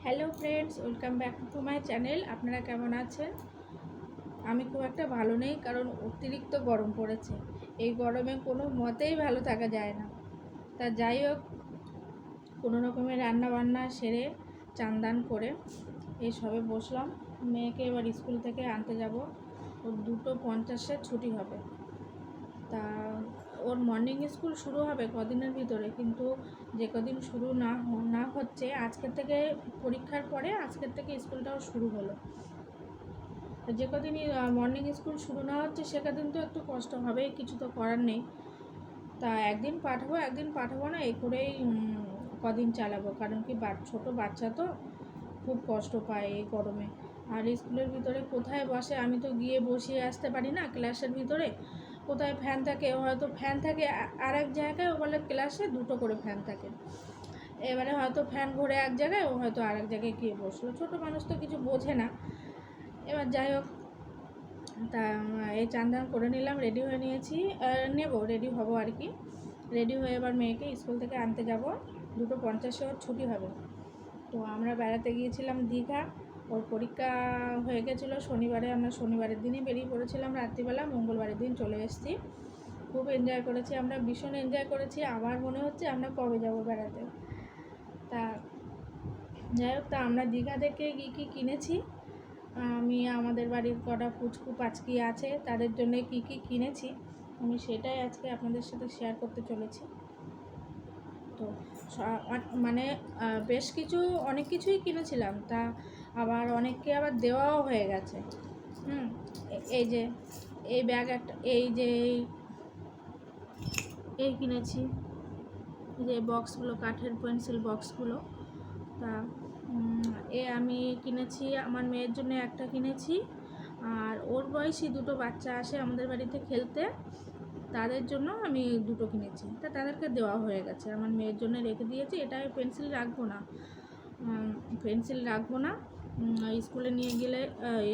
Hello friends, welcome back to my channel. আপনারা কেমন আছেন? আমি খুব একটা ভালো নেই, কারণ অতিরিক্ত গরম পড়েছে। এই গরমে কোনো মতেই ভালো থাকা যায় না। তা যাই হোক, কোনো রকমের রান্নাবান্না সেরে চান দান করে এই সবে বসলাম। মেয়েকে এবার স্কুল থেকে আনতে যাব। ওর 2:50 ছুটি হবে। তা ওর মর্নিং স্কুল শুরু হবে কদিনের ভিতরে, কিন্তু যে কদিন শুরু না হচ্ছে, আজকের থেকে পরীক্ষার পরে আজকের থেকে স্কুলটাও শুরু হলো। যে কদিনই মর্নিং স্কুল শুরু না হচ্ছে সে কদিন তো একটু কষ্ট হবেই, কিছু তো করার নেই। তা একদিন পাঠাবো না, এই করেই কদিন চালাবো। কারণ কি, ছোটো বাচ্চা তো খুব কষ্ট পায় এই গরমে। আর স্কুলের ভিতরে কোথায় বসে, আমি তো গিয়ে বসিয়ে আসতে পারি না ক্লাসের ভিতরে। কোথায় ফ্যান থাকে, হয়তো ফ্যান থাকে আর এক জায়গায়, ও বলে ক্লাসে 2টো করে ফ্যান থাকে। এবারে হয়তো ফ্যান ঘুরে এক জায়গায়, ও হয়তো আর এক জায়গায় গিয়ে বসলো। ছোটো মানুষ তো কিছু বোঝে না। এবার যাই হোক, তা এই চান দান করে নিলাম, রেডি হয়ে নিয়েছি, রেডি হব আর কি। রেডি হয়ে এবার মেয়েকে স্কুল থেকে আনতে যাব। 2:50 ওর ছুটি হবে। তো আমরা বেড়াতে গিয়েছিলাম দীঘা। ওর পরীক্ষা হয়ে গেছিলো শনিবারে। আমরা শনিবারের দিনই বেরিয়ে পড়েছিলাম রাত্রিবেলা, মঙ্গলবারের দিন চলে এসেছি। খুব এনজয় করেছি আমরা, ভীষণ এনজয় করেছি। আবার মনে হচ্ছে আমরা কবে যাব বেড়াতে। তা যাই হোক, তা আমরা দীঘা থেকে কী কিনেছি, আমি আমাদের বাড়ির কটা পুচকু পাচকি আছে, তাদের জন্য কী কিনেছি আমি সেটাই আজকে আপনাদের সাথে শেয়ার করতে চলেছি। তো মানে বেশ অনেক কিছুই কিনেছিলাম, তা আবার অনেককে আবার দেওয়াও হয়ে গেছে। এই যে এই ব্যাগ একটা, এই কিনেছি, যে বক্সগুলো, কাঠের পেন্সিল বক্সগুলো। তা আমি কিনেছি, আমার মেয়ের জন্য একটা কিনেছি। আর ওর বয়সী 2টো বাচ্চা আসে আমাদের বাড়িতে খেলতে, তাদের জন্য আমি 2টো কিনেছি। তা তাদেরকে দেওয়া হয়ে গেছে, আমার মেয়ের জন্য রেখে দিয়েছি। এটা পেন্সিল রাখবো না, স্কুলে নিয়ে গেলে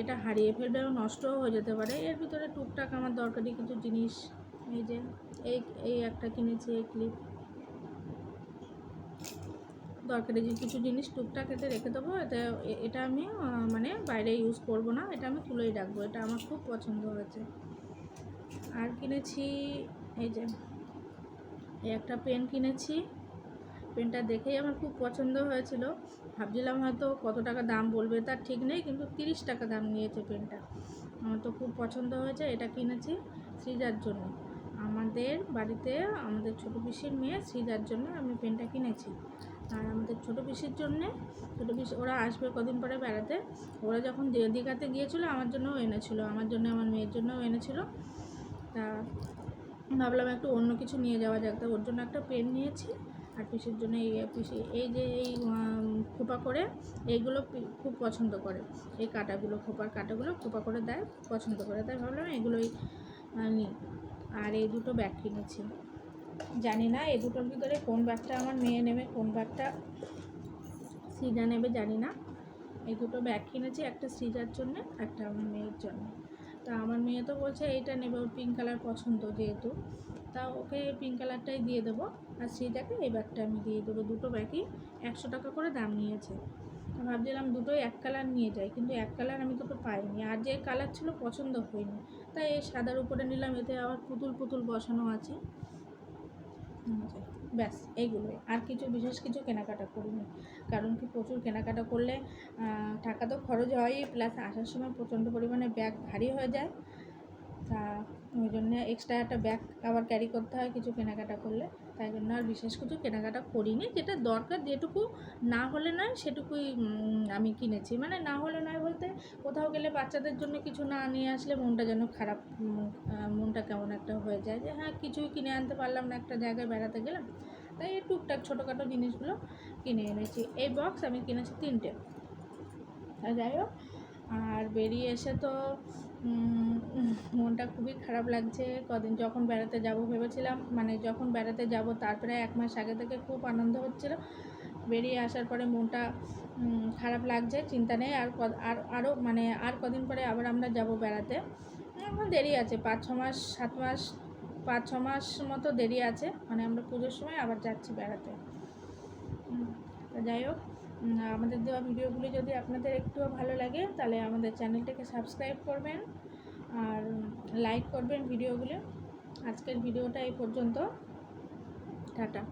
এটা হারিয়ে ফেলবে, নষ্টও হয়ে যেতে পারে। এর ভিতরে টুকটাক আমার দরকারি কিছু জিনিস, এই যে এই একটা কিনেছি, এই ক্লিপ, দরকারি কিছু জিনিস টুকটাক এতে রেখে দেবো। এটা আমি মানে বাইরে ইউজ করব না, এটা আমি তুলেই রাখবো। এটা আমার খুব পছন্দ হয়েছে। আর কিনেছি এই যে একটা পেন কিনেছি। পেনটা দেখেই আমার খুব পছন্দ হয়েছিল। ভাবছিলাম হয়তো কত টাকা দাম বলবে তার ঠিক নেই, কিন্তু 30 টাকা দাম নিয়েছে পেনটা। আমার তো খুব পছন্দ হয়েছে। এটা কিনেছি সৃজার জন্য। আমাদের বাড়িতে আমাদের ছোটো পিসির মেয়ে সৃজার জন্য আমি পেনটা কিনেছি। আর আমাদের ছোটো পিসির জন্যে, ওরা আসবে কদিন পরে বেড়াতে। ওরা যখন দীঘাতে গিয়েছিলো আমার জন্যও এনেছিল, আমার জন্য আমার মেয়ের জন্যও এনেছিল। তা ভাবলাম একটু অন্য কিছু নিয়ে যাওয়া যাক, তা ওর জন্য একটা পেন নিয়েছি। আর পিসির জন্য এই যে খোপা করে এইগুলো খুব পছন্দ করে। এই কাঁটাগুলো, খোপার কাঁটাগুলো খোপা করে দেয়, পছন্দ করে। তাই ভাবলাম এগুলোই নিই। আর এই 2টো ব্যাগ কিনেছি। জানি না এই 2টোর ভিতরে কোন ব্যাগটা আমার মেয়ে নেবে, কোন ব্যাগটা সৃজা নেবে জানি না। এই 2টো ব্যাগ কিনেছি, একটা সৃজার জন্য, একটা আমার মেয়ের জন্য। তা আমার মেয়ে তো বলছে এইটা নেবে, ওর পিঙ্ক কালার পছন্দ যেহেতু, তা ওকে পিঙ্ক কালারটাই দিয়ে দেবো। আর সৃজাকে এই ব্যাগটা আমি দিয়ে দেবো। 2টো ব্যাগই 100 টাকা করে দাম নিয়েছে। ভাবছিলাম দুটোই এক কালার নিয়ে যাই, কিন্তু এক কালার আমি 2টো পাইনি। আর যে কালার ছিল পছন্দ হয়নি, তাই এই সাদার উপরে নিলাম। এতে আবার পুতুল বসানো আছে। ব্যাস এইগুলোই, আর বিশেষ কিছু কেনাকাটা করিনি। কারণ কি, প্রচুর কেনাকাটা করলে টাকা তো খরচ হয়ই, প্লাস আসার সময় প্রচণ্ড পরিমাণে ব্যাগ ভারী হয়ে যায়। তা ওই জন্য এক্সট্রা একটা ব্যাগ আবার ক্যারি করতে হয় কিছু কেনাকাটা করলে। তাই জন্য আর বিশেষ কিছু কেনাকাটা করিনি। যেটা দরকার, যেটুকু না হলে নয় সেটুকুই আমি কিনেছি। মানে না হলে নয় বলতে, কোথাও গেলে বাচ্চাদের জন্য কিছু না নিয়ে আসলে মনটা যেন খারাপ, মনটা কেমন একটা হয়ে যায়, যে হ্যাঁ কিছুই কিনে আনতে পারলাম না, একটা জায়গায় বেড়াতে গেলাম। তাই এই টুকটাক ছোটোখাটো জিনিসগুলো কিনে এনেছি। এই বক্স আমি কিনেছি 3টে। যাই হোক, আর বেরিয়ে এসে তো মনটা খুবই খারাপ লাগছে। কদিন যখন বেড়াতে যাব ভেবেছিলাম, মানে যখন বেড়াতে যাব তার প্রায় 1 মাস আগে থেকে খুব আনন্দ হচ্ছিল। বেরিয়ে আসার পরে মনটা খারাপ লাগছে। চিন্তা নেই, আরও মানে আর কদিন পরে আবার আমরা যাব বেড়াতে। এখন দেরি আছে, 5-6 মাস মতো দেরি আছে। মানে আমরা পুজোর সময় আবার যাচ্ছি বেড়াতে। যাই হোক, আমাদের দেওয়া ভিডিওগুলি যদি আপনাদের একটুও ভালো লাগে তাহলে আমাদের চ্যানেলটাকে সাবস্ক্রাইব করবেন আর লাইক করবেন ভিডিওগুলো। আজকের ভিডিওটা এই পর্যন্ত। টাটা।